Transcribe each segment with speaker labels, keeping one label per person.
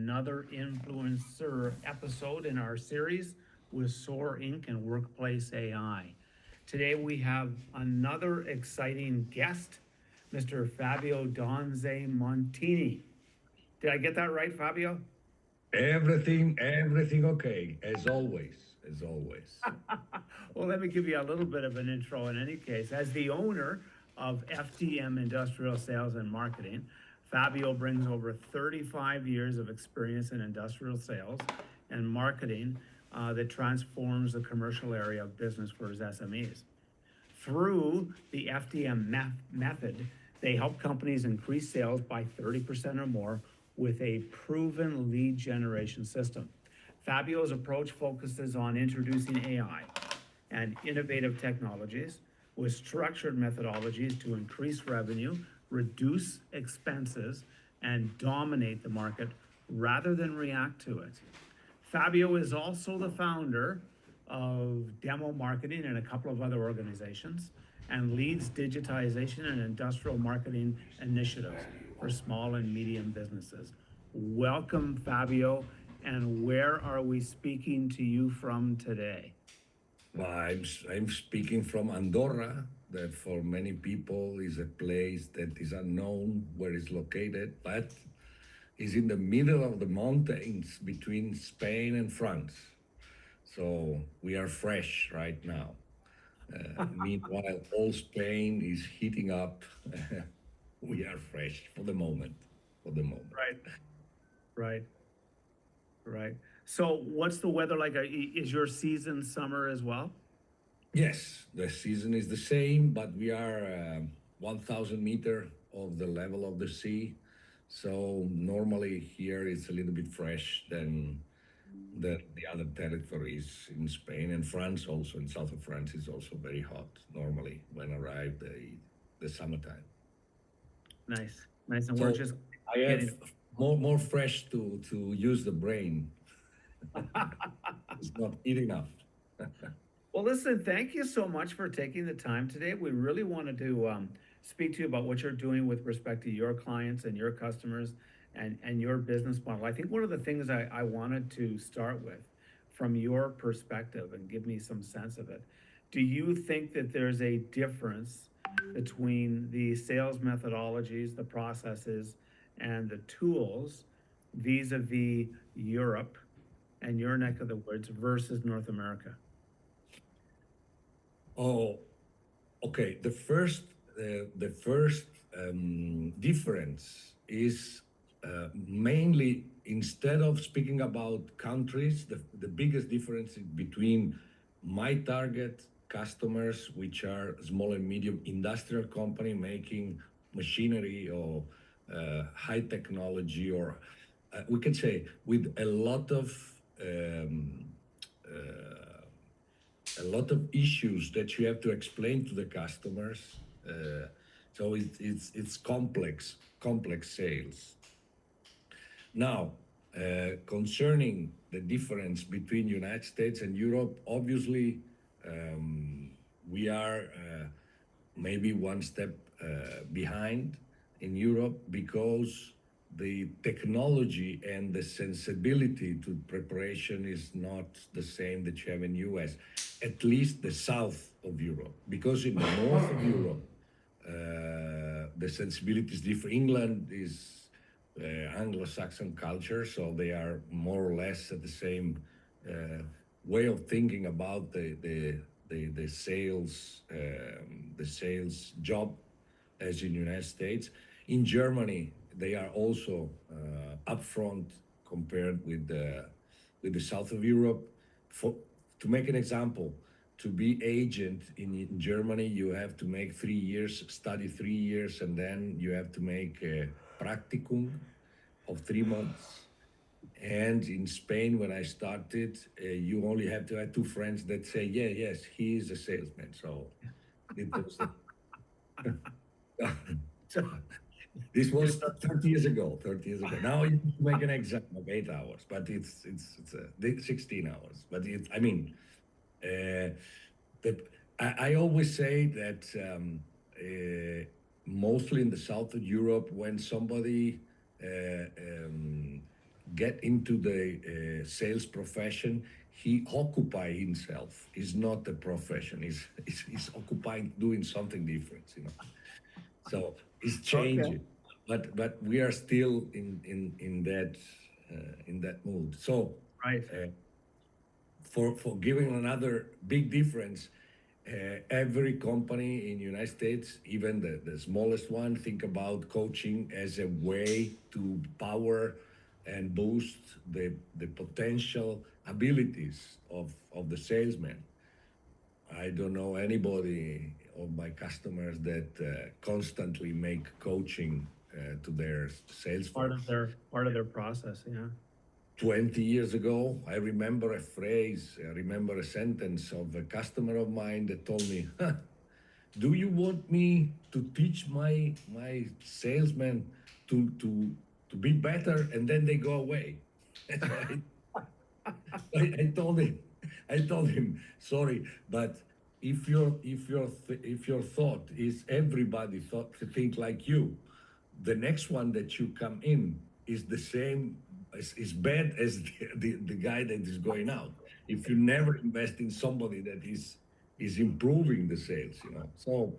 Speaker 1: another influencer episode in our series with SOAR Inc. and Workplace AI. Today we have another exciting guest, Mr. Fabio Danze Montini. Did I get that right, Fabio?
Speaker 2: Everything okay, as always, as always.
Speaker 1: Well, let me give you a little bit of an intro in any case. As the owner of FTM Industrial Sales and Marketing, Fabio brings over 35 years of experience in industrial sales and marketing that transforms the commercial area of business for his SMEs. Through the FDM method, they help companies increase sales by 30% or more with a proven lead generation system. Fabio's approach focuses on introducing AI and innovative technologies with structured methodologies to increase revenue, reduce expenses, and dominate the market rather than react to it. Fabio is also the founder of Demo Marketing and a couple of other organizations and leads digitization and industrial marketing initiatives for small and medium businesses. Welcome, Fabio. And where are we speaking to you from today?
Speaker 2: Well, I'm speaking from Andorra, that for many people is a place that is unknown where it's located, but is in the middle of the mountains between Spain and France. So we are fresh right now. Meanwhile, all Spain is heating up. We are fresh for the moment. For the moment.
Speaker 1: Right, right, right. So, what's the weather like? Is your season summer as well?
Speaker 2: Yes, the season is the same, but we are 1,000 meter of the level of the sea. So normally here it's a little bit fresh than the other territories in Spain and France. Also in south of France is also very hot normally when arrive the summertime.
Speaker 1: Nice, nice. And we're
Speaker 2: So
Speaker 1: just
Speaker 2: I have
Speaker 1: getting.
Speaker 2: more fresh to use the brain. It's not eat enough.
Speaker 1: Well, listen, thank you so much for taking the time today. We really wanted to speak to you about what you're doing with respect to your clients and your customers and your business model. I think one of the things I wanted to start with from your perspective and give me some sense of it. Do you think that there's a difference between the sales methodologies, the processes, and the tools vis-a-vis Europe and your neck of the woods versus North America?
Speaker 2: Oh, okay. The first difference is mainly instead of speaking about countries, the biggest difference is between my target customers, which are small and medium industrial company making machinery or high technology, or we can say with um, uh, a lot of issues that you have to explain to the customers. So it's complex sales. Now, concerning the difference between United States and Europe, obviously we are maybe one step behind in Europe because the technology and the sensibility to preparation is not the same that you have in US, at least the south of Europe. Because in the north of Europe, the sensibility is different. England is Anglo-Saxon culture, so they are more or less at the same way of thinking about the sales job as in United States. In Germany, they are also upfront compared with the south of Europe. For to make an example, to be agent in Germany, you have to make 3 years, study 3 years, and then you have to make a practicum of 3 months. And in Spain, when I started, you only have to have two friends that say, yeah, yes, he is a salesman. So it was,
Speaker 1: So,
Speaker 2: this was 30 years ago. 30 years ago. Now you make an exam of 8 hours, but it's 16 hours. But I mean, uh, that I always say that mostly in the south of Europe, when somebody get into the sales profession, he occupy himself. He's not a profession. He's occupying doing something different. So it's
Speaker 1: Okay.
Speaker 2: changing, but we are still in that mood. So
Speaker 1: Right.
Speaker 2: uh, for giving another big difference, every company in United States, even the smallest one, think about coaching as a way to power and boost the potential abilities of the salesman. I don't know anybody of my customers that constantly make coaching to their sales force.
Speaker 1: Part of their process, yeah.
Speaker 2: 20 years ago, I remember a phrase, I remember a sentence of a customer of mine that told me, huh, do you want me to teach my salesmen to be better and then they go away? So I told him, sorry, but if your thought is everybody thought to think like you, the next one that you come in is the same is bad as the guy that is going out. If you never invest in somebody that is improving the sales, so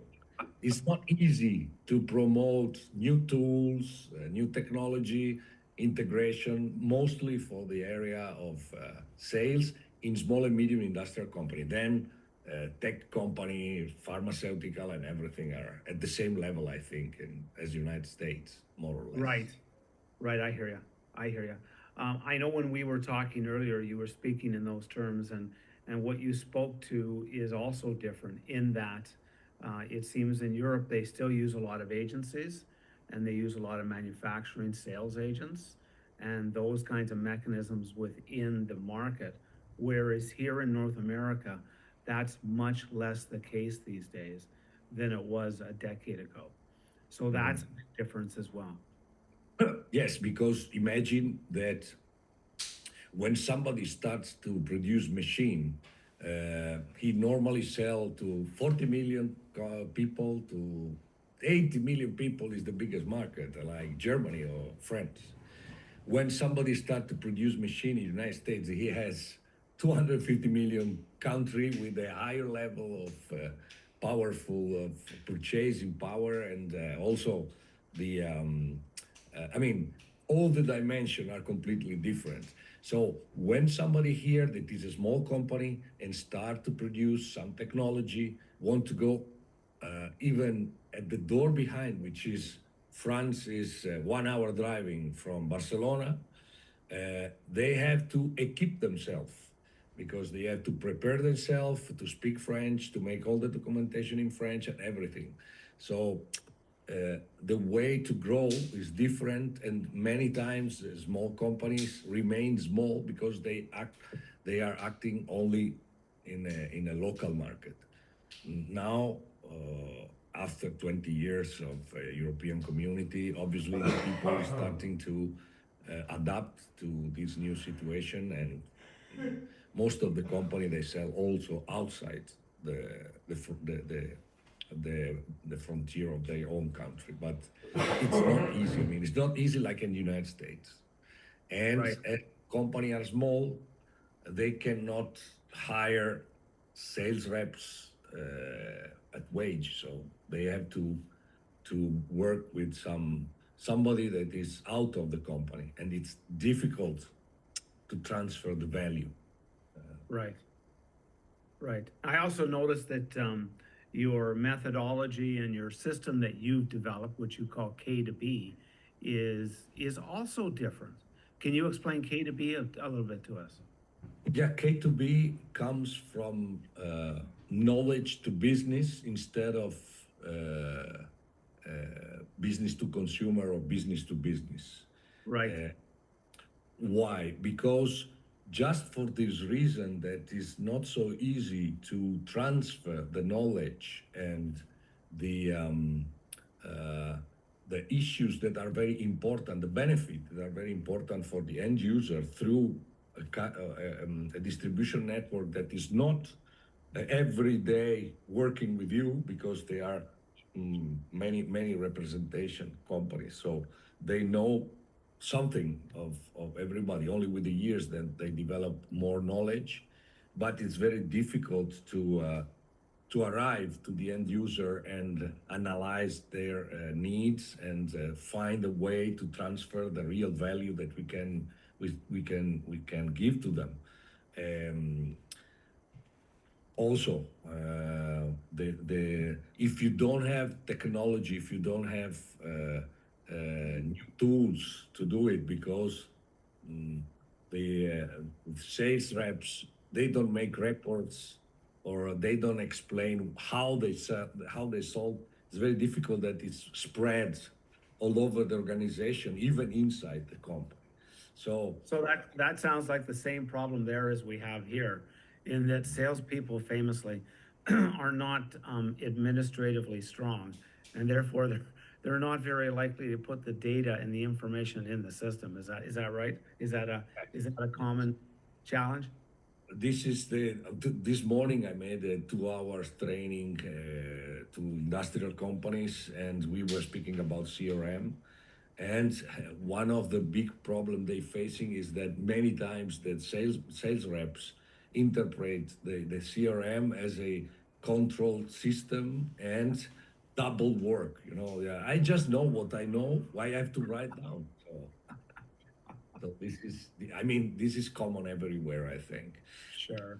Speaker 2: it's not easy to promote new tools, new technology, integration, mostly for the area of sales in small and medium industrial company. Then tech company, pharmaceutical, and everything are at the same level, I think, as United States, more or less.
Speaker 1: Right. Right. I hear you. I hear you. I know when we were talking earlier, you were speaking in those terms, and what you spoke to is also different in that it seems in Europe they still use a lot of agencies, and they use a lot of manufacturing sales agents, and those kinds of mechanisms within the market. Whereas here in North America, that's much less the case these days than it was a decade ago. So that's a
Speaker 2: Mhm.
Speaker 1: big difference as well.
Speaker 2: Yes, because imagine that when somebody starts to produce machine, he normally sell to 40 million people to 80 million people is the biggest market, like Germany or France. When somebody start to produce machine in the United States, he has 250 million country with a higher level of powerful of purchasing power and also the I mean, all the dimensions are completely different. So when somebody here that is a small company and start to produce some technology, want to go even at the door behind, which is France is 1 hour driving from Barcelona, they have to equip themselves because they have to prepare themselves to speak French, to make all the documentation in French and everything. So the way to grow is different, and many times small companies remain small because they are acting only in a local market. Now, after 20 years of European community, obviously the people is starting to adapt to this new situation, and most of the company they sell also outside the the fr- the, the frontier of their own country. But it's not easy. I mean, it's not easy like in the United States. And
Speaker 1: Right.
Speaker 2: company are small, they cannot hire sales reps at wage, so they have to work with somebody that is out of the company, and it's difficult to transfer the value.
Speaker 1: Right. Right. I also noticed that your methodology and your system that you've developed, which you call K to B, is also different. Can you explain K to B a little bit to us?
Speaker 2: Yeah, K2B comes from knowledge to business instead of business to consumer or business to business.
Speaker 1: Right.
Speaker 2: Uh, Why? Because just for this reason that is not so easy to transfer the knowledge and the um, uh, the issues that are very important, the benefit that are very important for the end user through a distribution network that is not every day working with you because they are many representation companies, so they know something of everybody. Only with the years that they develop more knowledge, but it's very difficult to arrive to the end user and analyze their needs and find a way to transfer the real value that we can give to them. Um, Also, the if you don't have technology, if you don't have new tools to do it, because mm, the sales reps, they don't make reports, or they don't explain how they solve. It's very difficult that it's spread all over the organization, even inside the company. So
Speaker 1: So that sounds like the same problem there as we have here, in that salespeople famously are not administratively strong, and therefore they're not very likely to put the data and the information in the system. Is that right? Is that a common challenge?
Speaker 2: this morning I made a 2 hours training to industrial companies, and we were speaking about CRM. And one of the big problem they facing is that many times that sales reps interpret the CRM as a controlled system and double work. Yeah, I just know what I know. Why I have to write down? So this is common everywhere, I think.
Speaker 1: Sure.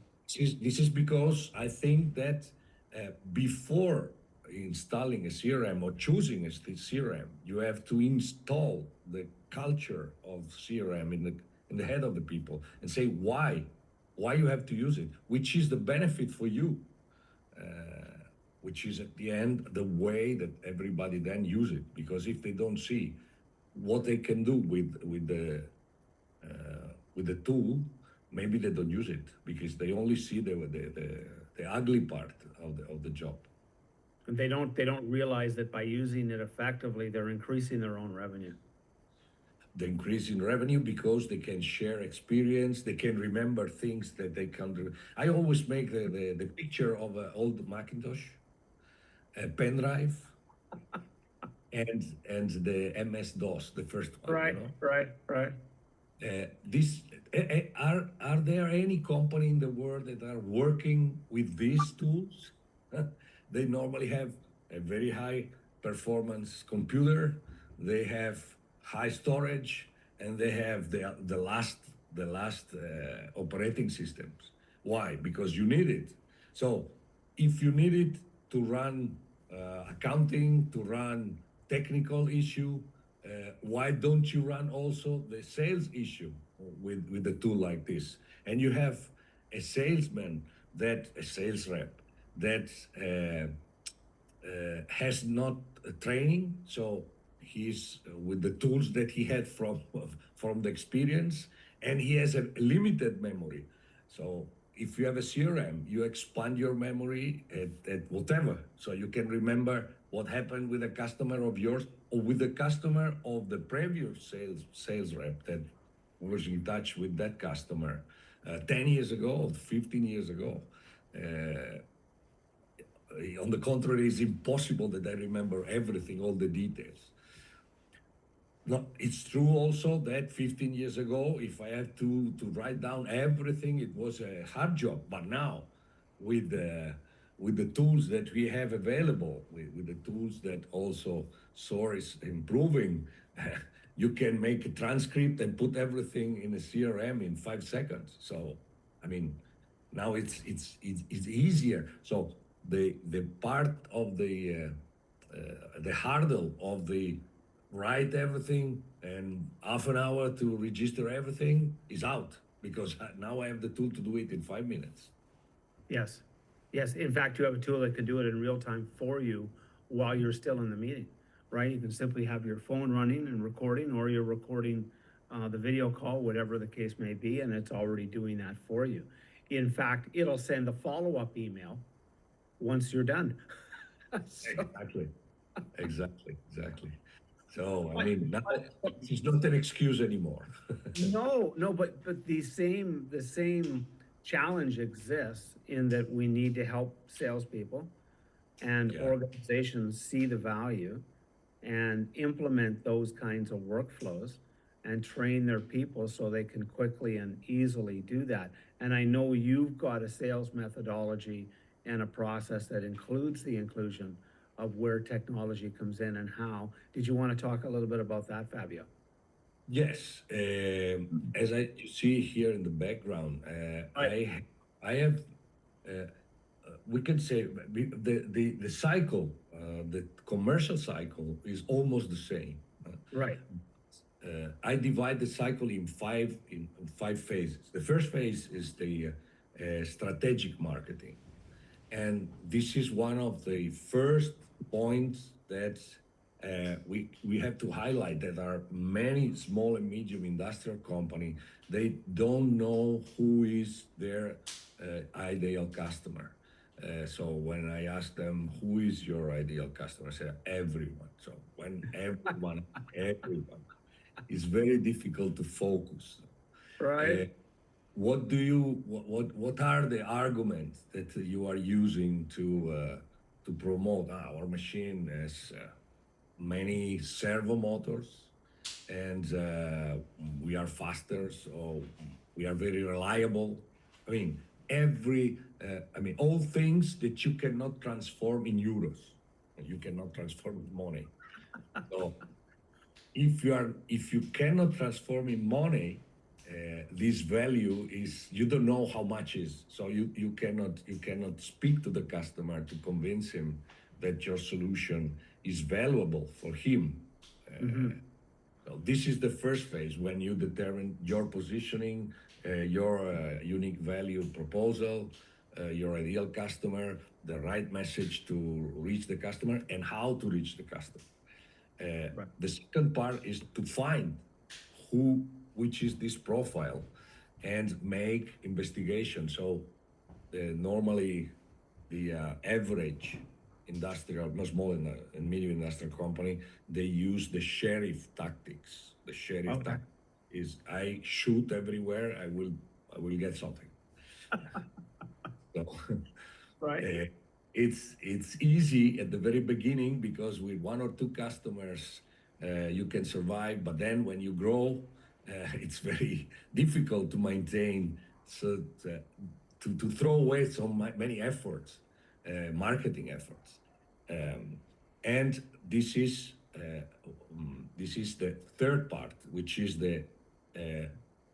Speaker 2: This is because I think that before installing a CRM or choosing a CRM, you have to install the culture of CRM in the head of the people and say why you have to use it, which is the benefit for you, which is at the end the way that everybody then use it. Because if they don't see what they can do with the tool, maybe they don't use it because they only see the ugly part of the job.
Speaker 1: And they don't realize that by using it effectively, they're increasing their own revenue.
Speaker 2: The increase in revenue because they can share experience, they can remember things that they can't. I always make the picture of an old Macintosh, a pen drive, and the MS DOS, the first one.
Speaker 1: Right, right, right.
Speaker 2: This are there any company in the world that are working with these tools? They normally have a very high performance computer. They have high storage, and they have the last operating systems. Why? Because you need it. So if you need it to run accounting, to run technical issue, why don't you run also the sales issue with a tool like this? And you have a sales rep that has not training, so he's with the tools that he had from the experience, and he has a limited memory. So if you have a CRM, you expand your memory at whatever, so you can remember what happened with a customer of yours or with the customer of the previous sales rep that was in touch with that customer 10 years ago or 15 years ago. On the contrary, it's impossible that I remember everything, all the details. No, it's true also that 15 years ago, if I had to write down everything, it was a hard job. But now, with the tools that we have available, with the tools that also SOAR is improving, you can make a transcript and put everything in a CRM in 5 seconds. So, I mean, now it's easier. So the part of the hurdle of the write everything and half an hour to register everything is out, because now I have the tool to do it in 5 minutes.
Speaker 1: Yes. Yes. In fact, you have a tool that can do it in real time for you while you're still in the meeting, right? You can simply have your phone running and recording, or you're recording the video call, whatever the case may be, and it's already doing that for you. In fact, it'll send a follow-up email once you're done. So,
Speaker 2: Exactly. So I
Speaker 1: but,
Speaker 2: mean, now
Speaker 1: but
Speaker 2: it's not an excuse anymore.
Speaker 1: no, no, but the same challenge exists in that we need to help salespeople and
Speaker 2: Yeah.
Speaker 1: organizations see the value and implement those kinds of workflows. and train their people so they can quickly and easily do that. And I know you've got a sales methodology and a process that includes the inclusion of where technology comes in and how. Did you want to talk a little bit about that, Fabio?
Speaker 2: Yes, as you see here in the background,
Speaker 1: Right.
Speaker 2: I have we can say the cycle, the commercial cycle is almost the same.
Speaker 1: Right.
Speaker 2: I divide the cycle in five phases. The first phase is the strategic marketing, and this is one of the first points that we have to highlight. That are many small and medium industrial company, they don't know who is their ideal customer. So when I ask them who is your ideal customer, I say everyone. So when everyone, it's very difficult to focus.
Speaker 1: Right.
Speaker 2: Uh, what are the arguments that you are using to promote? Our machine has many servo motors, and we are faster, so we are very reliable. I mean, all things that you cannot transform in euros, you cannot transform in money. So if you cannot transform in money, this value is, you don't know how much is. So you cannot speak to the customer to convince him that your solution is valuable for him.
Speaker 1: Mm-hmm.
Speaker 2: So this is the first phase, when you determine your positioning, your unique value proposal, your ideal customer, the right message to reach the customer, and how to reach the customer.
Speaker 1: Right.
Speaker 2: The second part is to find who, which is this profile, and make investigation. So normally the average industrial, not small and medium industrial company, they use the sheriff tactics. The sheriff
Speaker 1: Okay.
Speaker 2: tactic is, I shoot everywhere, I will get something. So
Speaker 1: Right.
Speaker 2: uh, it's easy at the very beginning, because with one or two customers you can survive, but then when you grow, it's very difficult to maintain. So to throw away so many efforts, marketing efforts, um, and this is the third part, which is the uh,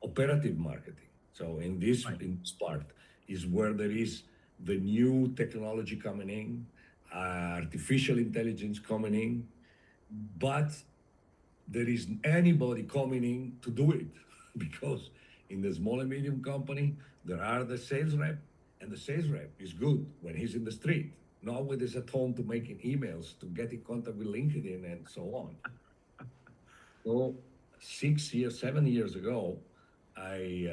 Speaker 2: operative marketing. So
Speaker 1: Right.
Speaker 2: in this part is where there is the new technology coming in, artificial intelligence coming in, but there is anybody coming in to do it because in the small and medium company there are the sales rep, and the sales rep is good when he's in the street, not when he's at home to making emails, to get in contact with LinkedIn and so on. So 6 years, 7 years ago, I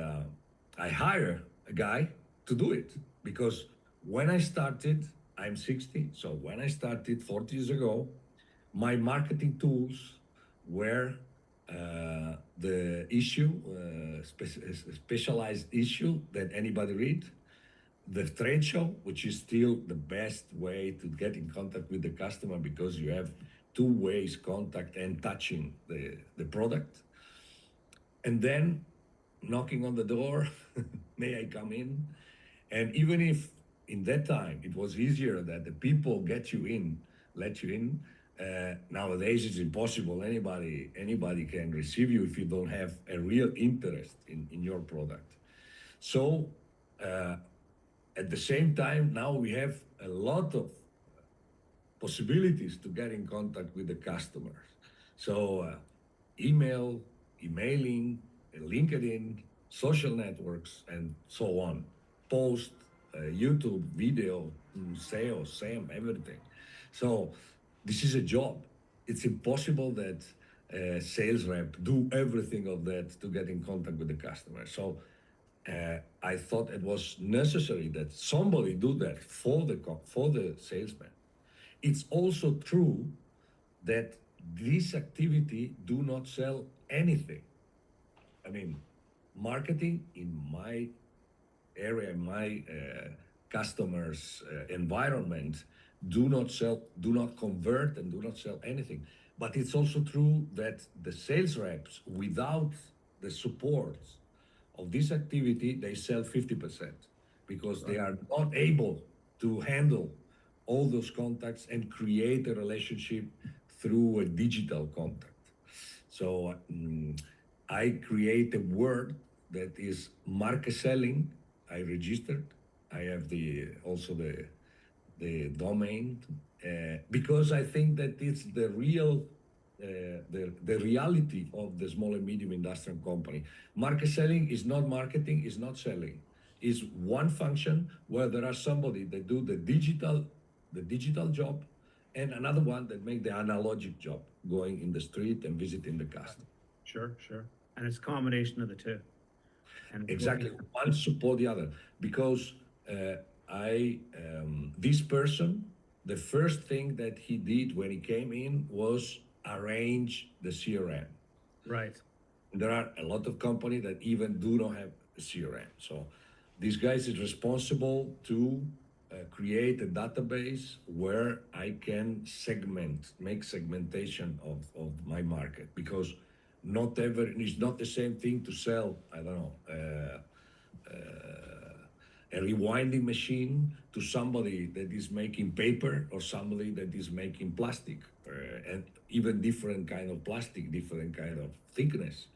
Speaker 2: I hire a guy to do it, because when I started, I'm 60. So when I started 40 years ago, my marketing tools were the issue, specialized issue that anybody read, the trade show, which is still the best way to get in contact with the customer, because you have two ways contact and touching the product. And then knocking on the door, may I come in? And even if in that time it was easier that the people get you in, let you in, nowadays it's impossible. Anybody can receive you if you don't have a real interest in your product. So uh, at the same time, now we have a lot of possibilities to get in contact with the customers. So email, emailing, LinkedIn, social networks, and so on. Post, YouTube, video, sales, SAM, everything. So this is a job. It's impossible that a sales rep do everything of that to get in contact with the customer. So I thought it was necessary that somebody do that for the salesman. It's also true that this activity do not sell anything. I mean, marketing in my area, in my customers' environment, do not sell, do not convert, and do not sell anything. But it's also true that the sales reps, without the support of this activity, they sell 50% because they are not able to handle all those contacts and create a relationship through a digital contact. So I create a word that is market selling. I registered. I have also the domain because I think that it's the real the reality of the small and medium industrial company. Market selling is not marketing, is not selling. Is one function where there are somebody that do the digital job and another one that make the analogic job, going in the street and visiting the customer.
Speaker 1: Sure, sure. And it's a combination of the two. And
Speaker 2: Exactly, one support the other. Because this person, the first thing that he did when he came in was arrange the CRM.
Speaker 1: right.
Speaker 2: There are a lot of companies that even do not have a CRM. So this guy is responsible to create a database where I can make segmentation of my market, because it's not the same thing to sell, I don't know, a rewinding machine to somebody that is making paper or somebody that is making plastic, and even different kind of plastic, different kind of thickness.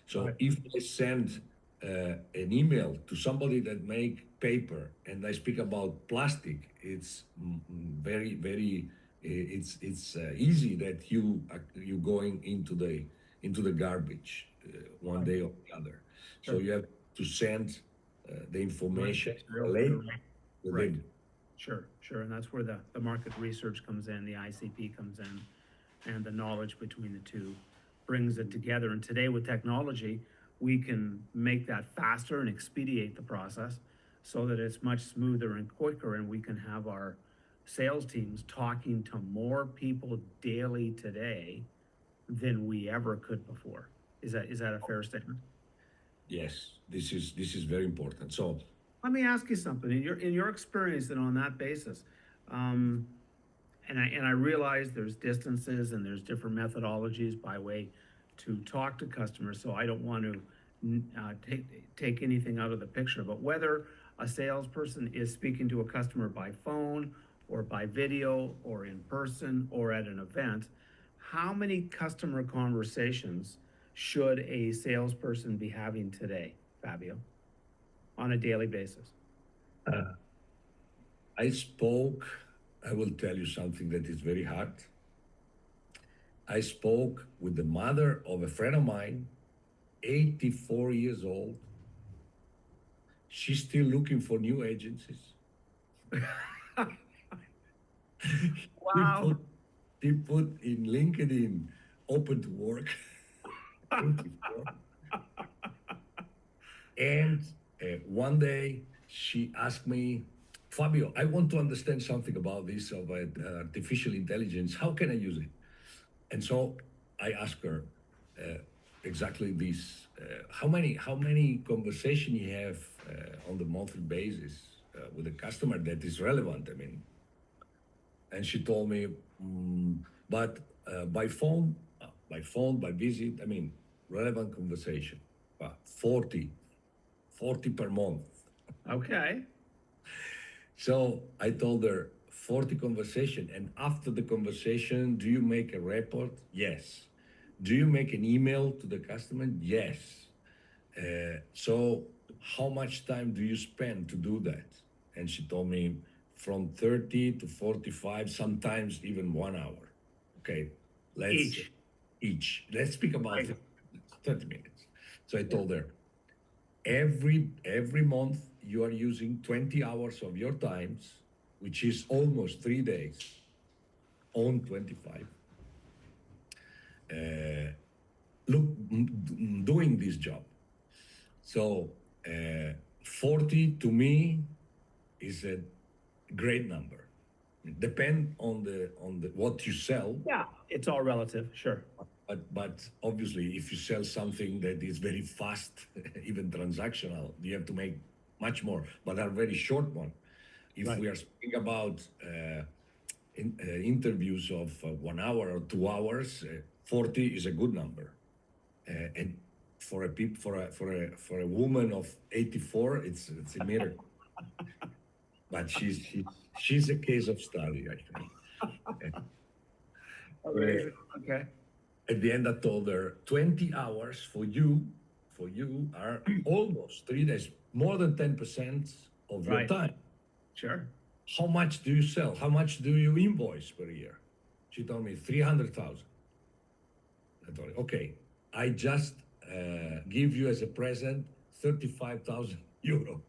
Speaker 2: So
Speaker 1: Right.
Speaker 2: if I send an email to somebody that make paper and I speak about plastic, it's very it's easy that you going into the garbage one day or the other. So
Speaker 1: Sure.
Speaker 2: you have to send the information
Speaker 1: Material,
Speaker 2: relate
Speaker 1: right.
Speaker 2: within.
Speaker 1: Sure, sure. And that's where the market research comes in, the ICP comes in, and the knowledge between the two brings it together. And today with technology, we can make that faster and expedite the process so that it's much smoother and quicker, and we can have our sales teams talking to more people daily today than we ever could before. Is that a fair statement?
Speaker 2: Yes, this is very important. So
Speaker 1: Let me ask you something. In your experience and on that basis, um, and I realize there's distances and there's different methodologies by way to talk to customers, so I don't want to take anything out of the picture. But whether a salesperson is speaking to a customer by phone or by video or in person or at an event, how many customer conversations should a salesperson be having today, Fabio, on a daily basis?
Speaker 2: I will tell you something that is very hard. I spoke with the mother of a friend of mine, 84 years old. She's still looking for new agencies. He
Speaker 1: Wow.
Speaker 2: put, he put in LinkedIn, open to work, 84. And one day she asked me, Fabio, I want to understand something about this of artificial intelligence. How can I use it? And so I asked her exactly this: how many conversation you have on the monthly basis with a customer that is relevant? I mean, and she told me, but by visit, I mean, relevant conversation, 40 per month.
Speaker 1: Okay.
Speaker 2: So I told her 40 conversation, and after the conversation, do you make a report? Yes. Do you make an email to the customer? Yes. So how much time do you spend to do that? And she told me from 30 to 45, sometimes even 1 hour. Okay, let's let's speak about
Speaker 1: Right.
Speaker 2: 30 minutes. So I told her, every month you are using 20 hours of your times, which is almost 3 days on 25, look, doing this job. So 40 to me is a great number. Depend on the what you sell.
Speaker 1: Yeah, it's all relative, sure.
Speaker 2: But obviously, if you sell something that is very fast, even transactional, you have to make much more, but are very short one. If
Speaker 1: Right.
Speaker 2: we are speaking about interviews of 1 hour or 2 hours, 40 is a good number. And for a woman of 84, it's a miracle. But she's a case of study, I think.
Speaker 1: Amazing. Okay.
Speaker 2: At the end, I told her 20 hours for you are almost 3 days, more than 10% of your
Speaker 1: Right.
Speaker 2: time.
Speaker 1: Sure.
Speaker 2: How much do you sell? How much do you invoice per year? She told me 300,000. I told her, okay, I just give you as a present 35,000 euro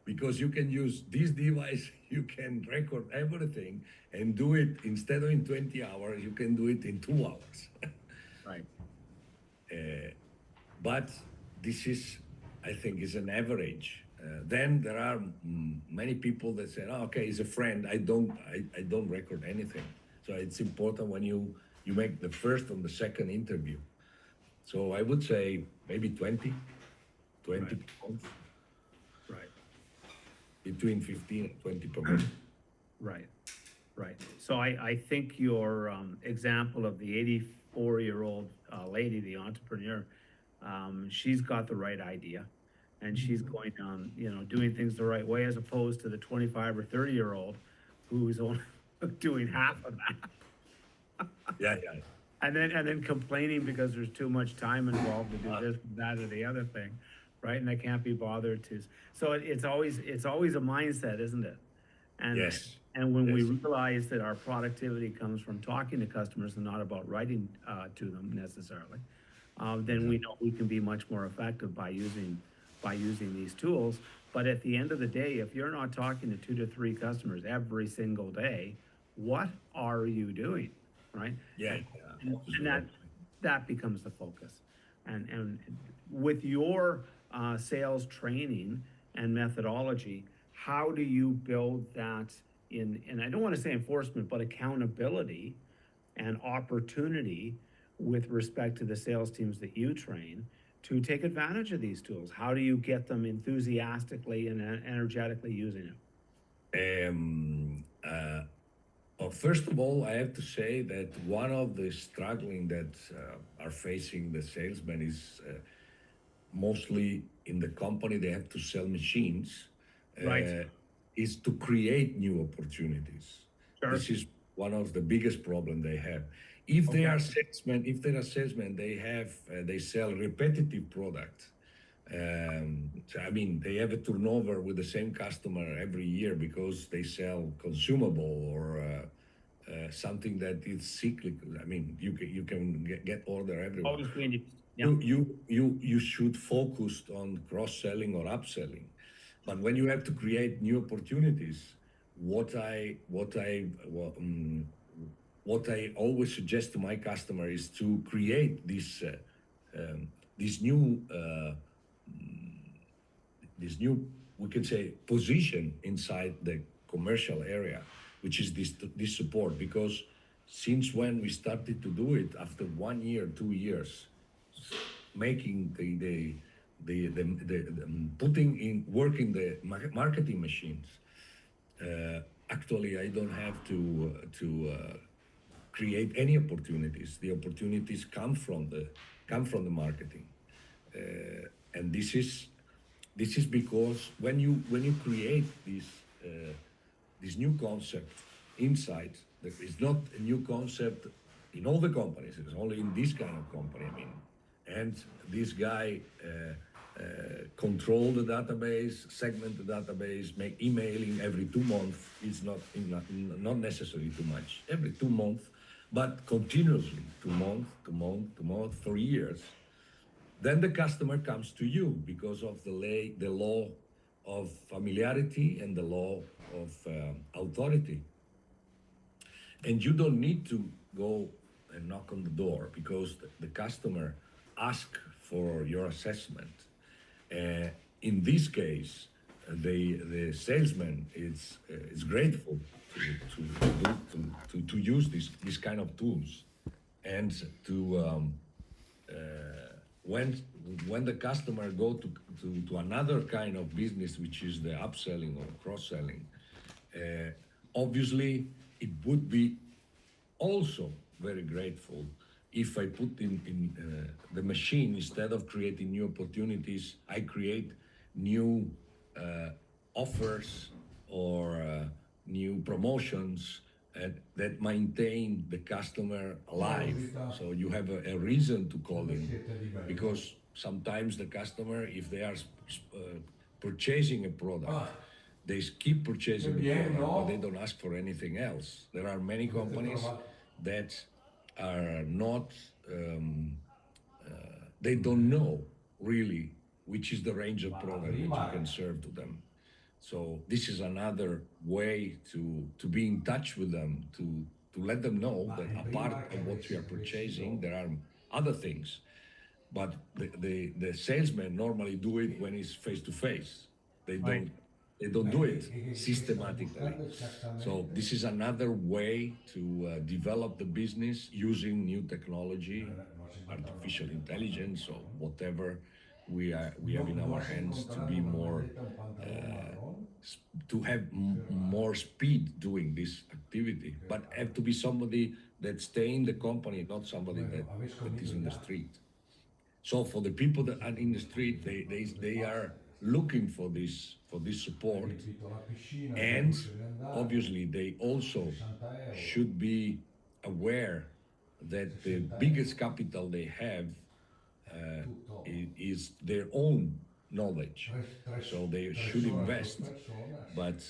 Speaker 2: because you can use this device, you can record everything and do it instead of in 20 hours, you can do it in 2 hours.
Speaker 1: Right.
Speaker 2: But this is, I think, is an average. Then there are many people that say, oh, okay, he's a friend. I don't record anything. So it's important when you make the first and the second interview. So I would say maybe 20
Speaker 1: Right.
Speaker 2: per month,
Speaker 1: Right.
Speaker 2: between 15 and 20 per month.
Speaker 1: Right. Right. So I think your example of the 84-year-old lady, the entrepreneur, she's got the right idea, and she's going doing things the right way, as opposed to the 25 or 30-year-old who's only doing half of that,
Speaker 2: Yeah, yeah.
Speaker 1: and then complaining because there's too much time involved to do this, that, or the other thing, right? And they can't be bothered to. So it's always a mindset, isn't it? And
Speaker 2: Yes.
Speaker 1: and when we
Speaker 2: Yes.
Speaker 1: realize that our productivity comes from talking to customers and not about writing to them necessarily, then we know we can be much more effective by using these tools. But at the end of the day, if you're not talking to 2 to 3 customers every single day, what are you doing, right?
Speaker 2: Yeah,
Speaker 1: And that becomes the focus. And with your sales training and methodology, how do you build that in, and I don't want to say enforcement, but accountability and opportunity with respect to the sales teams that you train to take advantage of these tools? How do you get them enthusiastically and energetically using it?
Speaker 2: First of all, I have to say that one of the struggling that are facing the salesmen is mostly in the company they have to sell machines,
Speaker 1: Right.
Speaker 2: is to create new opportunities.
Speaker 1: Sure.
Speaker 2: This is one of the biggest problem they have. If they
Speaker 1: Okay.
Speaker 2: are salesmen, they sell repetitive product. So I mean, they have a turnover with the same customer every year because they sell consumable or something that is cyclical. I mean, you can get order everywhere.
Speaker 1: Always being, yeah.
Speaker 2: You should focus on cross-selling or upselling. But when you have to create new opportunities, what I always suggest to my customer is to create this new we can say position inside the commercial area, which is this support. Because since when we started to do it, after 1 year, 2 years, making putting in working the marketing machines, actually I don't have to create any opportunities. The opportunities come from the marketing, and this is because when you create this new concept inside, that is not a new concept in all the companies. It's only in this kind of company. I mean, and this guy control the database, segment the database, make emailing every 2 months. It's not necessarily too much. Every 2 months, but continuously, 2 months, to month for years. Then the customer comes to you because of the law of familiarity and the law of authority. And you don't need to go and knock on the door because the customer asks for your assessment. In this case, the salesman is grateful to use this kind of tools, and to when the customer go to another kind of business, which is the upselling or cross-selling, obviously it would be also very grateful if I put in the machine, instead of creating new opportunities, I create new offers or new promotions that maintain the customer alive. So you have a reason to call in, because sometimes the customer, if they are purchasing a product, they keep purchasing the product, but they don't ask for anything else. There are many companies that are not, they don't know really which is the range of product that you can serve to them. So this is another way to be in touch with them, to let them know that apart of what we are purchasing, there are other things. But the salesmen normally do it when it's face to face. They
Speaker 1: Right.
Speaker 2: don't do it systematically. So this is another way to develop the business using new technology, artificial intelligence, or whatever we have in our hands to be more to have more speed doing this activity, but have to be somebody that stay in the company, not somebody that is in the street. So for the people that are in the street, they are looking for this support, and obviously they also should be aware that the biggest capital they have is their own knowledge. So they should invest. But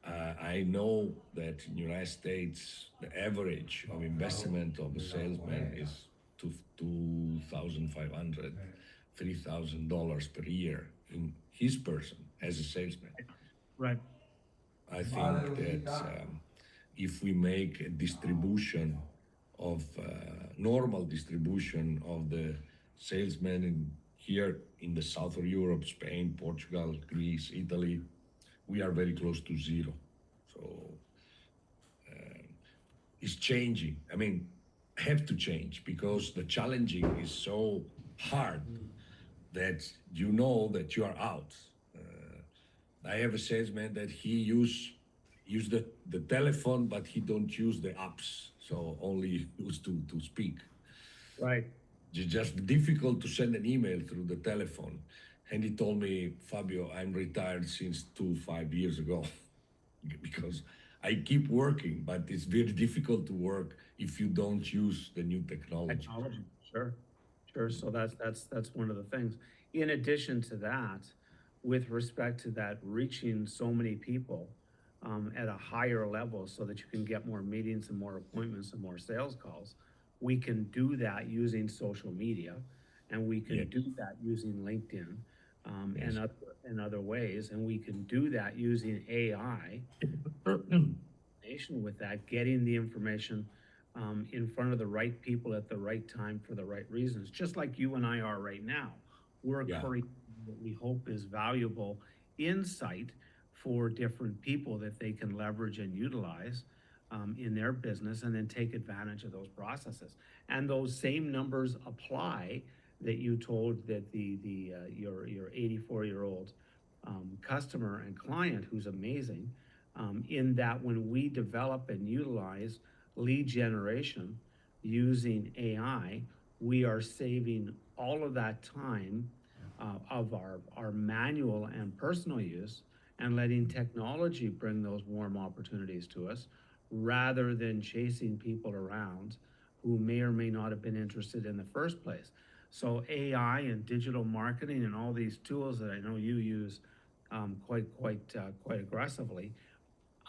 Speaker 2: I know that in the United States, the average of investment of a salesman is $2,500, $3,000 per year in his person as a salesman.
Speaker 1: Right.
Speaker 2: I think that if we make a distribution of normal distribution of the salesmen here in the south of Europe, Spain, Portugal, Greece, Italy, we are very close to zero. So it's changing. I mean, have to change, because the challenging is so hard that you know that you are out. I have a salesman that he use the telephone, but he don't use the apps, so only use to speak.
Speaker 1: Right.
Speaker 2: It's just difficult to send an email through the telephone. And he told me, Fabio, I'm retired since 5 years ago because I keep working, but it's very difficult to work if you don't use the new technology.
Speaker 1: Technology, sure, sure. So that's one of the things. In addition to that, with respect to that, reaching so many people at a higher level so that you can get more meetings and more appointments and more sales calls, we can do that using social media, and we can
Speaker 2: Yes.
Speaker 1: do that using LinkedIn
Speaker 2: Yes.
Speaker 1: and other ways, and we can do that using AI. With that, getting the information in front of the right people at the right time for the right reasons, just like you and I are right now. We're
Speaker 2: Yeah.
Speaker 1: creating what we hope is valuable insight for different people that they can leverage and utilize in their business, and then take advantage of those processes. And those same numbers apply that you told that your 84-year-old customer and client, who's amazing, in that when we develop and utilize lead generation using AI, we are saving all of that time of our manual and personal use, and letting technology bring those warm opportunities to us, rather than chasing people around who may or may not have been interested in the first place. So AI and digital marketing and all these tools that I know you use quite aggressively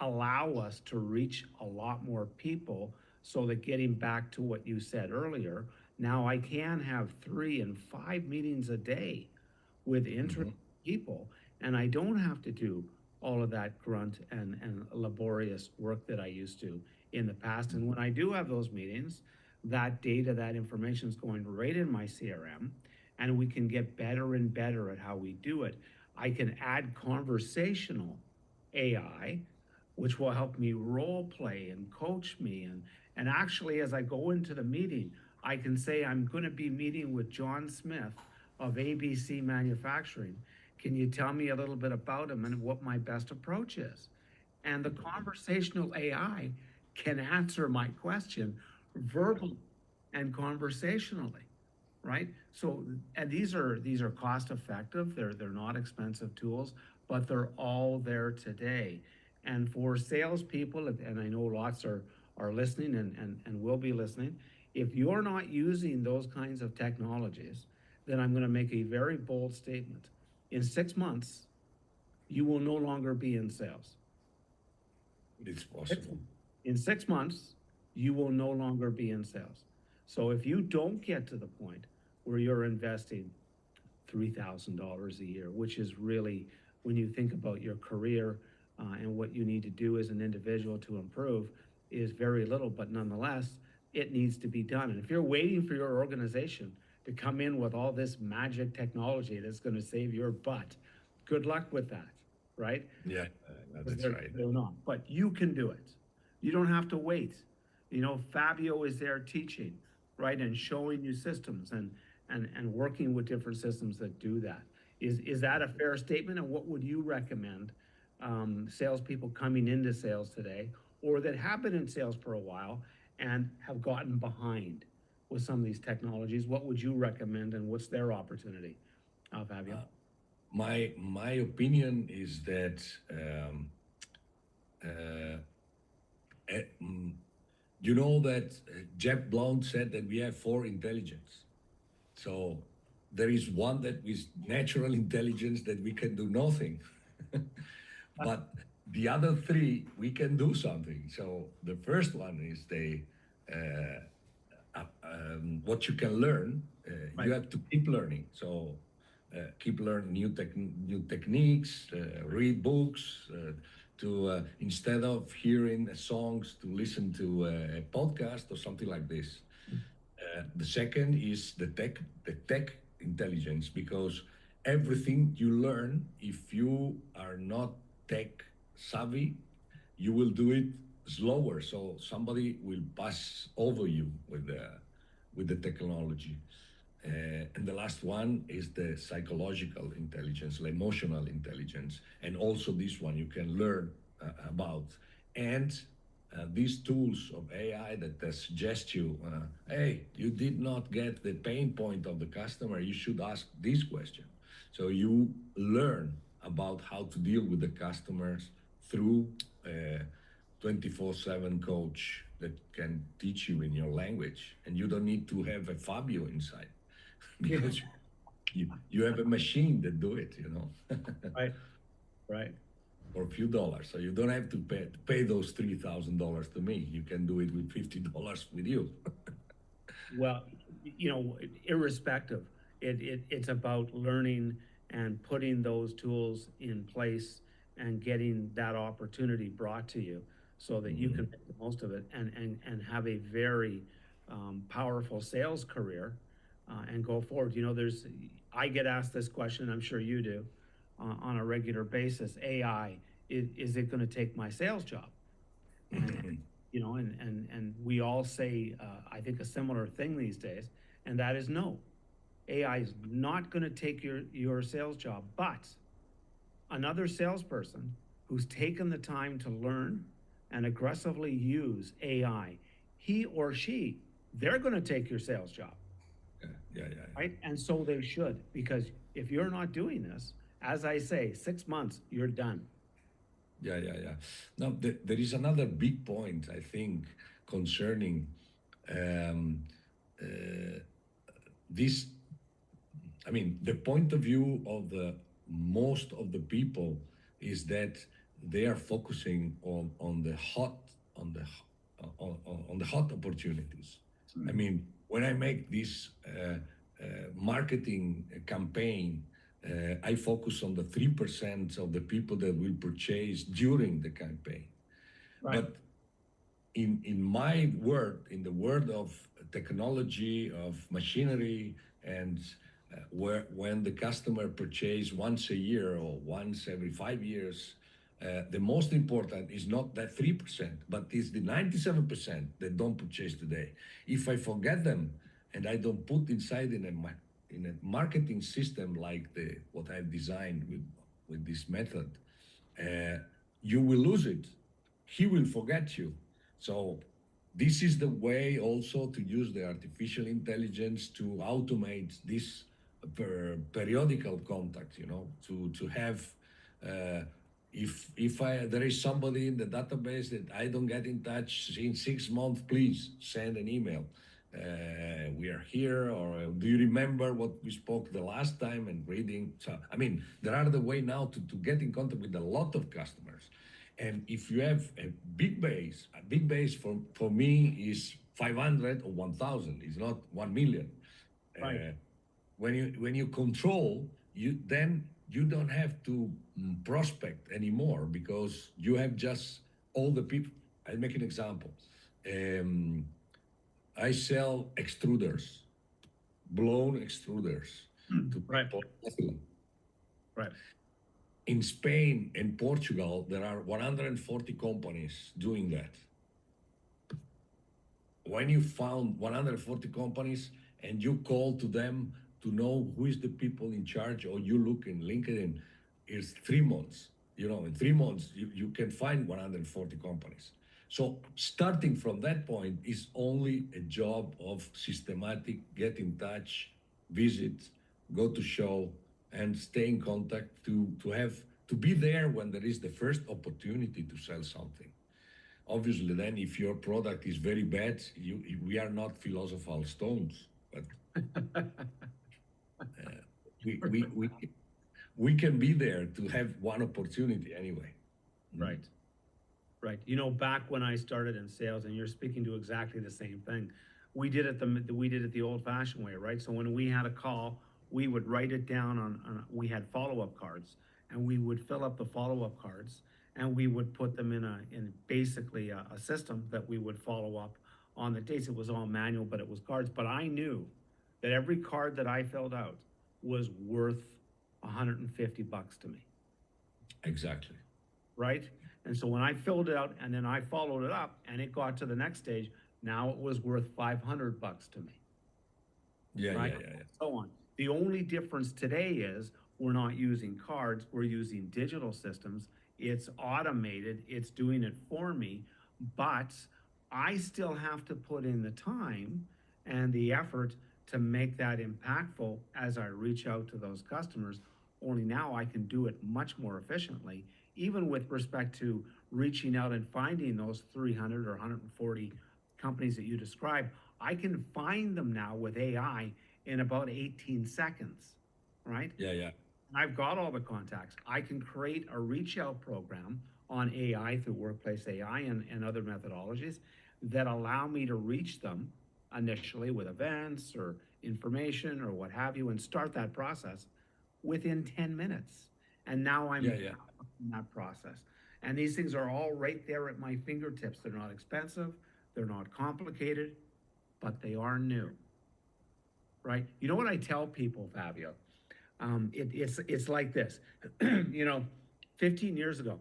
Speaker 1: allow us to reach a lot more people, so that, getting back to what you said earlier, now I can have 3 and 5 meetings a day with interested people, and I don't have to do all of that grunt and laborious work that I used to in the past. And when I do have those meetings, that data, that information is going right in my CRM, and we can get better and better at how we do it. I can add conversational AI, which will help me role play and coach me. And actually, as I go into the meeting, I can say, I'm going to be meeting with John Smith of ABC Manufacturing. Can you tell me a little bit about him and what my best approach is? And the conversational AI can answer my question verbally and conversationally, right? So, and these are cost effective. They're not expensive tools, but they're all there today. And for salespeople, and I know lots are listening and will be listening. If you're not using those kinds of technologies, then I'm going to make a very bold statement. In 6 months, you will no longer be in sales.
Speaker 2: It's
Speaker 1: Six-
Speaker 2: possible.
Speaker 1: In 6 months, you will no longer be in sales. So if you don't get to the point where you're investing $3,000 a year, which is really, when you think about your career and what you need to do as an individual to improve, is very little, but nonetheless, it needs to be done. And if you're waiting for your organization to come in with all this magic technology that's going to save your butt, good luck with that, right?
Speaker 2: Yeah,
Speaker 1: Because
Speaker 2: that's right.
Speaker 1: they're not. But you can do it. You don't have to wait. You know, Fabio is there teaching, right, and showing you systems and working with different systems that do that. Is that a fair statement? And what would you recommend salespeople coming into sales today, or that have been in sales for a while and have gotten behind with some of these technologies? What would you recommend, and what's their opportunity, Fabio?
Speaker 2: My opinion is that uh, eh, mm, you know that Jeff Blount said that we have four intelligence. So there is one that is natural intelligence that we can do nothing, but the other three we can do something. So the first one is what you can learn. You
Speaker 1: Right.
Speaker 2: have to keep learning. So keep learning new techniques, read books. To instead of hearing songs, to listen to a podcast or something like this. The second is the tech intelligence, because everything you learn, if you are not tech savvy, you will do it slower. So somebody will pass over you with the technology. And the last one is the psychological intelligence, the emotional intelligence, and also this one you can learn about. And these tools of AI that suggest you, hey, you did not get the pain point of the customer, you should ask this question. So you learn about how to deal with the customers through a 24/7 coach that can teach you in your language, and you don't need to have a Fabio inside
Speaker 1: Yeah.
Speaker 2: because you have a machine that do it,
Speaker 1: Right. Right.
Speaker 2: for a few dollars. So you don't have to pay those $3,000 to me. You can do it with $50 with you.
Speaker 1: Well, irrespective, it's about learning and putting those tools in place and getting that opportunity brought to you so that you can make the most of it and have a very powerful sales career and go forward. I get asked this question, I'm sure you do, on a regular basis. AI, is it going to take my sales job? And and we all say I think a similar thing these days, and that is no. AI is not going to take your sales job, but another salesperson who's taken the time to learn and aggressively use AI, he or she, they're going to take your sales job,
Speaker 2: Yeah, yeah, yeah,
Speaker 1: right? And so they should, because if you're not doing this, as I say, 6 months, you're done.
Speaker 2: yeah, yeah, yeah. Now, there is another big point, I think, concerning um, uh, this. I mean, the point of view of the most of the people is that they are focusing on the hot on the hot opportunities. I mean, when I make this marketing campaign, I focus on the 3% of the people that will purchase during the campaign.
Speaker 1: Right.
Speaker 2: But in my word, in the world of technology, of machinery, and when the customer purchase once a year or once every 5 years, the most important is not that 3%, but is the 97% that don't purchase today. If I forget them and I don't put inside in a marketing system like the what I've designed with this method, uh, you will lose it. He will forget you. So this is the way also to use the artificial intelligence to automate this periodical contact, to have, uh, if there is somebody in the database that I don't get in touch in 6 months, please send an email. We are here, or do you remember what we spoke the last time, and reading. So, I mean, there are the way now to get in contact with a lot of customers. And if you have a big base for me is 500 or 1,000. It's not 1 million.
Speaker 1: Right.
Speaker 2: Uh, when you control, you don't have to prospect anymore, because you have just all the people. I'll make an example. Um, I sell extruders, blown extruders to
Speaker 1: Right.
Speaker 2: people.
Speaker 1: Right.
Speaker 2: In Spain and Portugal, there are 140 companies doing that. When you found 140 companies and you call to them to know who is the people in charge, or you look in LinkedIn, it's 3 months. In 3 months, you can find 140 companies. So starting from that point is only a job of systematic, get in touch, visit, go to show, and stay in contact to be there when there is the first opportunity to sell something. Obviously, then if your product is very bad, we are not philosophical stones, but we, we, we, we can be there to have one opportunity anyway.
Speaker 1: Right. Right. Back when I started in sales, and you're speaking to exactly the same thing, we did it the old-fashioned way, right? So when we had a call, we would write it down we had follow-up cards, and we would fill up the follow-up cards, and we would put them in basically a system that we would follow up on the dates. It was all manual, but it was cards. But I knew that every card that I filled out was worth $150 to me.
Speaker 2: Exactly.
Speaker 1: Right? And so when I filled it out and then I followed it up and it got to the next stage, now it was worth $500 to me.
Speaker 2: Yeah,
Speaker 1: right?
Speaker 2: yeah.
Speaker 1: So on. The only difference today is we're not using cards, we're using digital systems. It's automated, it's doing it for me, but I still have to put in the time and the effort to make that impactful as I reach out to those customers. Only now I can do it much more efficiently, even with respect to reaching out and finding those 300 or 140 companies that you described. I can find them now with AI in about 18 seconds, right?
Speaker 2: Yeah.
Speaker 1: I've got all the contacts. I can create a reach out program on AI through Workplace AI and other methodologies that allow me to reach them initially with events or information or what have you, and start that process within 10 minutes. And now I'm
Speaker 2: Yeah.
Speaker 1: in that process. And these things are all right there at my fingertips. They're not expensive, they're not complicated, but they are new. Right? You know what I tell people, Fabio? It's like this. 15 years ago,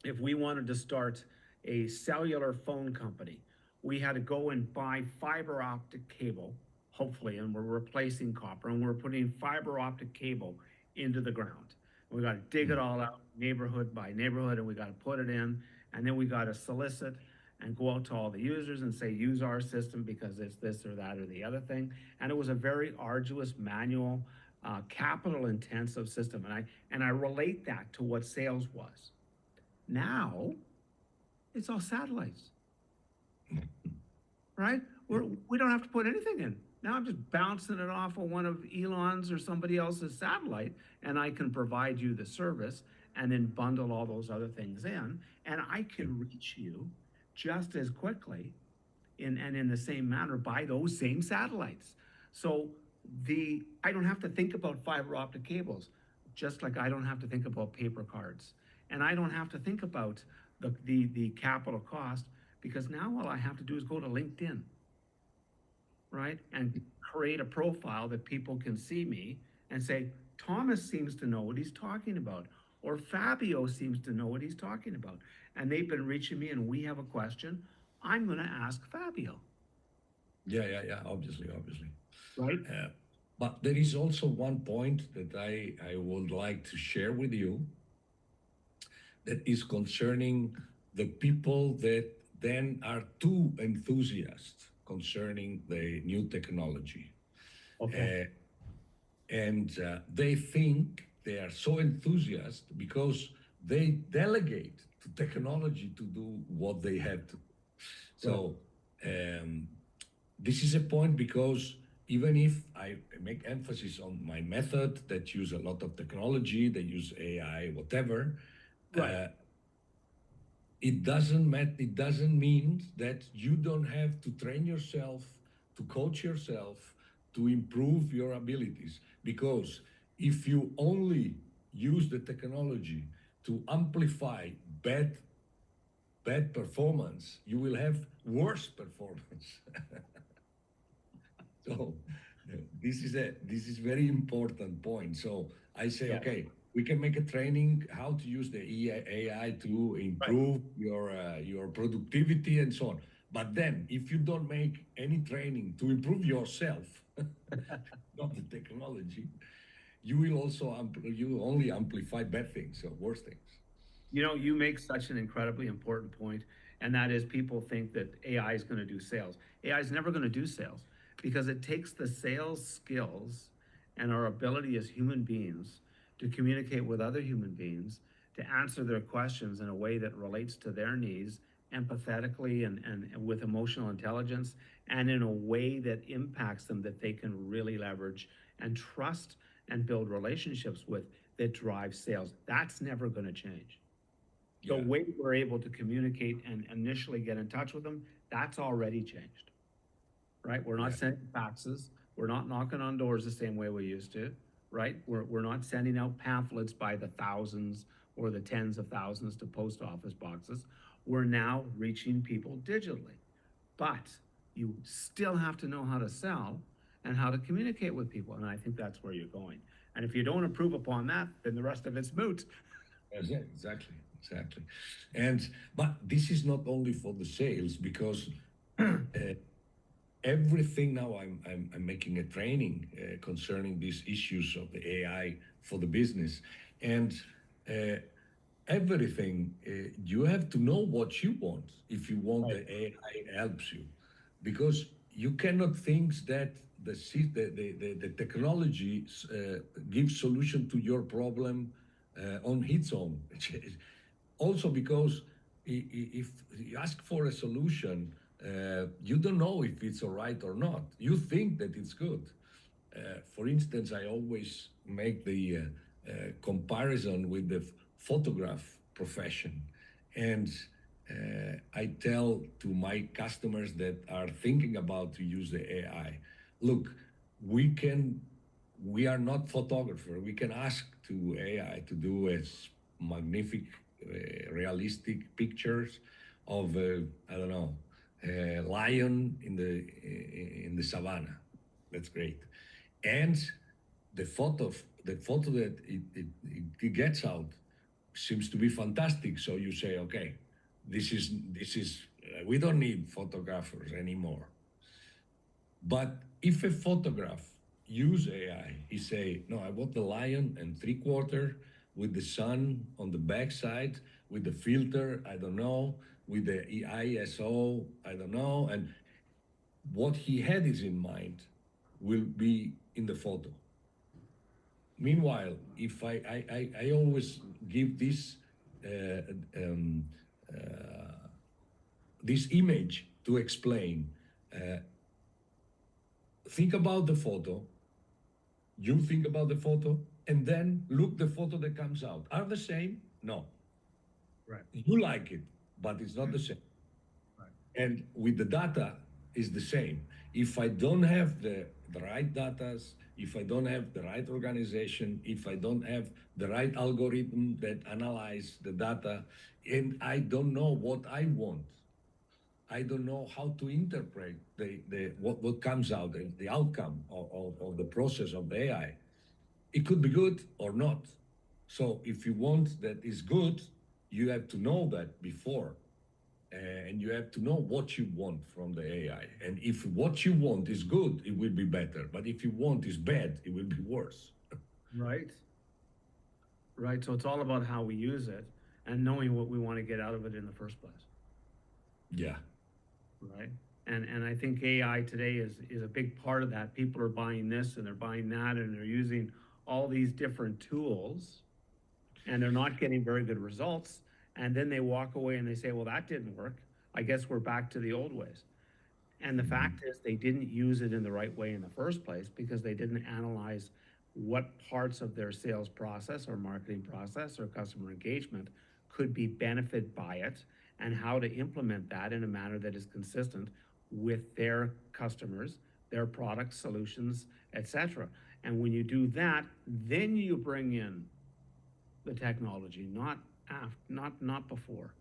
Speaker 1: if we wanted to start a cellular phone company, we had to go and buy fiber optic cable, hopefully, and we're replacing copper, and we're putting fiber optic cable into the ground. We got to dig it all out, neighborhood by neighborhood, and we got to put it in, and then we got to solicit and go out to all the users and say, use our system because it's this or that or the other thing. And it was a very arduous, manual, capital intensive system. And I relate that to what sales was. Now, it's all satellites, right? We don't have to put anything in. Now I'm just bouncing it off of one of Elon's or somebody else's satellite, and I can provide you the service and then bundle all those other things in, and I can reach you just as quickly in the same manner by those same satellites. So I don't have to think about fiber optic cables, just like I don't have to think about paper cards, and I don't have to think about the capital cost, because now all I have to do is go to LinkedIn, right, and create a profile that people can see me and say, Thomas seems to know what he's talking about, or Fabio seems to know what he's talking about, and they've been reaching me and we have a question, I'm going to ask Fabio.
Speaker 2: Yeah. Obviously.
Speaker 1: Right.
Speaker 2: But there is also one point that I would like to share with you. that is concerning the people that then are too enthusiastic concerning the new technology.
Speaker 1: Okay.
Speaker 2: They think they are so enthusiastic because they delegate to technology to do what they have to.
Speaker 1: Right.
Speaker 2: So um, this is a point because even if I make emphasis on my method that use a lot of technology, they use AI, whatever,
Speaker 1: Right.
Speaker 2: it doesn't matter. It doesn't mean that you don't have to train yourself, to coach yourself, to improve your abilities. Because if you only use the technology to amplify bad performance, you will have worse performance. So this is very important point. So I say,
Speaker 1: Yeah.
Speaker 2: okay, we can make a training how to use the AI to
Speaker 1: Right.
Speaker 2: improve your productivity and so on. But then, if you don't make any training to improve yourself, not the technology, you will also you will only amplify bad things or worse things.
Speaker 1: You know, you make such an incredibly important point, and that is people think that AI is going to do sales. AI is never going to do sales because it takes the sales skills and our ability as human beings to communicate with other human beings, to answer their questions in a way that relates to their needs empathetically and with emotional intelligence, and in a way that impacts them that they can really leverage and trust and build relationships with, that drive sales. That's never going to change. The
Speaker 2: Yeah,
Speaker 1: way we're able to communicate and initially get in touch with them, that's already changed, right? We're not
Speaker 2: yeah,
Speaker 1: sending faxes. We're not knocking on doors the same way we used to, right? We're not sending out pamphlets by the thousands or the tens of thousands to post office boxes. We're now reaching people digitally. But you still have to know how to sell and how to communicate with people. And I think that's where you're going. And if you don't improve upon that, then the rest of it's moot.
Speaker 2: yeah, exactly, exactly. And but this is not only for the sales because everything now I'm making a training concerning these issues of the AI for the business, and uh, everything you have to know what you want if you want
Speaker 1: Right.
Speaker 2: the AI helps you, because you cannot think that the technology gives solution to your problem on its own. Also because if you ask for a solution, you don't know if it's all right or not. You think that it's good. For instance, I always make the comparison with the photograph profession. And I tell to my customers that are thinking about to use the AI, look, we can, we are not photographer. We can ask to AI to do a magnific, realistic pictures of, I don't know, a lion in the savannah. That's great. And the photo that it gets out seems to be fantastic. So you say, okay, this is we don't need photographers anymore. But if a photograph use AI, he say, no, I want the lion and three-quarter with the sun on the backside, with the filter, I don't know, with the ISO, I don't know, and what he had is in mind will be in the photo. Meanwhile, if I always give uh, um, uh, this image to explain. Uh, think about the photo. You think about the photo, and then look the photo that comes out. Are the same? No.
Speaker 1: Right.
Speaker 2: You like it, but it's not the same.
Speaker 1: Right.
Speaker 2: And with the data is the same. If I don't have the right data, if I don't have the right organization, if I don't have the right algorithm that analyze the data, and I don't know what I want, I don't know how to interpret what comes out, the outcome of the process of the AI. It could be good or not. So if you want that is good, you have to know that before, and you have to know what you want from the AI. And if what you want is good, it will be better. But if you want is bad, it will be worse.
Speaker 1: Right. Right. So it's all about how we use it. and knowing what we want to get out of it in the first place,
Speaker 2: Yeah.
Speaker 1: right? And I think AI today is a big part of that. People are buying this and they're buying that and they're using all these different tools and they're not getting very good results. And then they walk away and they say, well, that didn't work. I guess we're back to the old ways. And the fact is, they didn't use it in the right way in the first place because they didn't analyze what parts of their sales process or marketing process or customer engagement could be benefited by it and how to implement that in a manner that is consistent with their customers, their products, solutions, etc. And when you do that, then you bring in the technology, not before.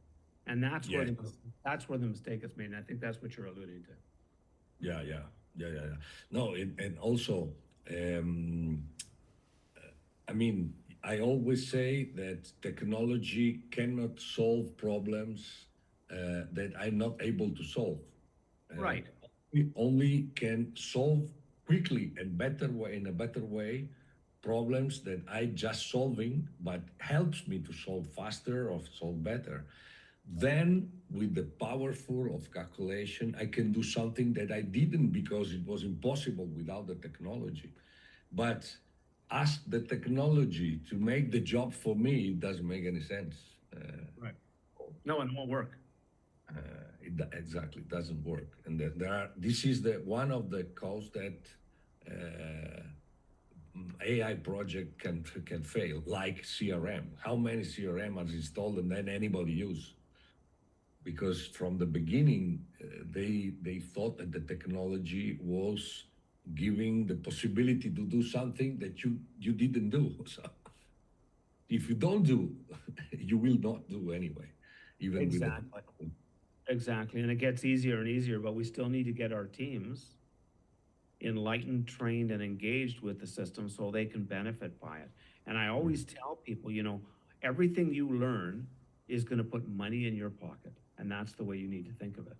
Speaker 1: And that's where
Speaker 2: Yeah.
Speaker 1: the mistake is made. And I think that's what you're alluding to.
Speaker 2: Yeah. No, and also, um, I mean, I always say that technology cannot solve problems that I'm not able to solve.
Speaker 1: Right.
Speaker 2: We only can solve quickly and better way in a better way problems that I just solving, but helps me to solve faster or solve better. Then, with the powerful of calculation, I can do something that I didn't because it was impossible without the technology. But ask the technology to make the job for me, it doesn't make any sense.
Speaker 1: Right. No, it won't work.
Speaker 2: Exactly doesn't work, and there are. This is the one of the cause that AI project can fail, like CRM. How many CRM are installed and then anybody use? Because from the beginning, they thought that the technology was giving the possibility to do something that you didn't do. So if you don't do, you will not do anyway, even with
Speaker 1: Exactly. Exactly. And it gets easier and easier, but we still need to get our teams enlightened, trained, and engaged with the system so they can benefit by it. And I always tell people, everything you learn is going to put money in your pocket. And that's the way you need to think of it.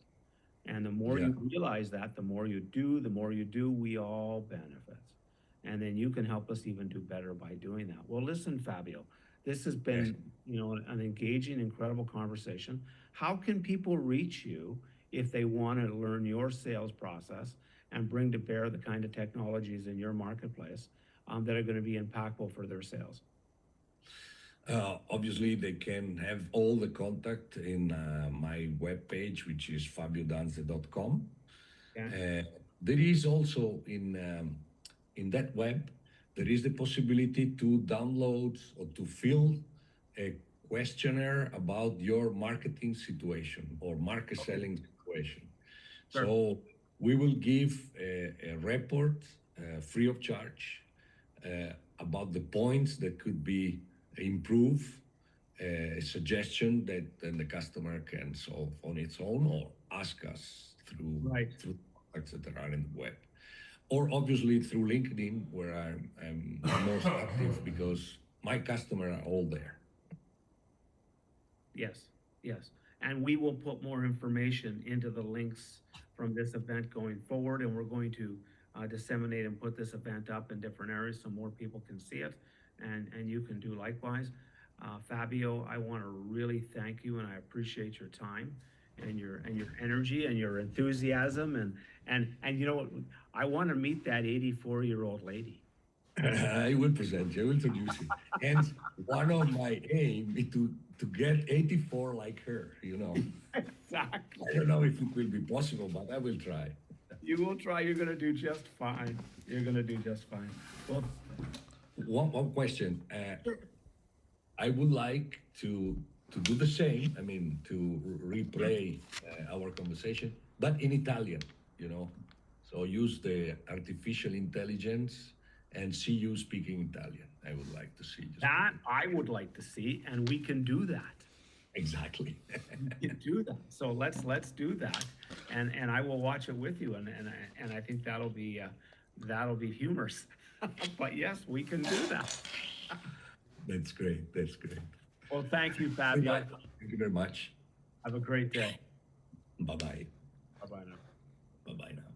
Speaker 1: And the more
Speaker 2: Yeah.
Speaker 1: you realize that, the more you do, we all benefit. And then you can help us even do better by doing that. Well, listen, Fabio, this has been, an engaging, incredible conversation. How can people reach you if they want to learn your sales process and bring to bear the kind of technologies in your marketplace that are going to be impactful for their sales?
Speaker 2: Obviously, they can have all the contact in my webpage, which is fabiodanze.com.
Speaker 1: Yeah.
Speaker 2: There is also in that web, there is the possibility to download or to fill a questionnaire about your marketing situation or market selling situation.
Speaker 1: Sure.
Speaker 2: So we will give a report free of charge about the points that could be improved, a suggestion that then the customer can solve on its own or ask us through
Speaker 1: Right.
Speaker 2: contacts that are in the web. Or obviously through LinkedIn, where I'm most active because my customers are all there.
Speaker 1: Yes. And we will put more information into the links from this event going forward, and we're going to disseminate and put this event up in different areas so more people can see it, and you can do likewise. Fabio, I want to really thank you, and I appreciate your time and your energy and your enthusiasm, and you know what? I want to meet that 84-year-old lady.
Speaker 2: I will present you, I will introduce you. And one of my aim is to get 84 like her,
Speaker 1: Exactly.
Speaker 2: I don't know if it will be possible, but I will try.
Speaker 1: You will try. You're going to do just fine. You're going to do just fine. Well,
Speaker 2: One question.
Speaker 1: sure.
Speaker 2: I would like to do the same. I mean, to replay our conversation, but in Italian. So use the artificial intelligence and see you speaking Italian. I would like to see you
Speaker 1: That
Speaker 2: speaking.
Speaker 1: I would like to see, and we can do that.
Speaker 2: Exactly.
Speaker 1: We can do that. So let's do that, and I will watch it with you, and I think that'll be humorous. But yes, we can do that.
Speaker 2: That's great. That's great.
Speaker 1: Well, thank you, Fabio.
Speaker 2: Thank you very much.
Speaker 1: Have a great day.
Speaker 2: Bye bye.
Speaker 1: Bye bye now.
Speaker 2: Bye bye now.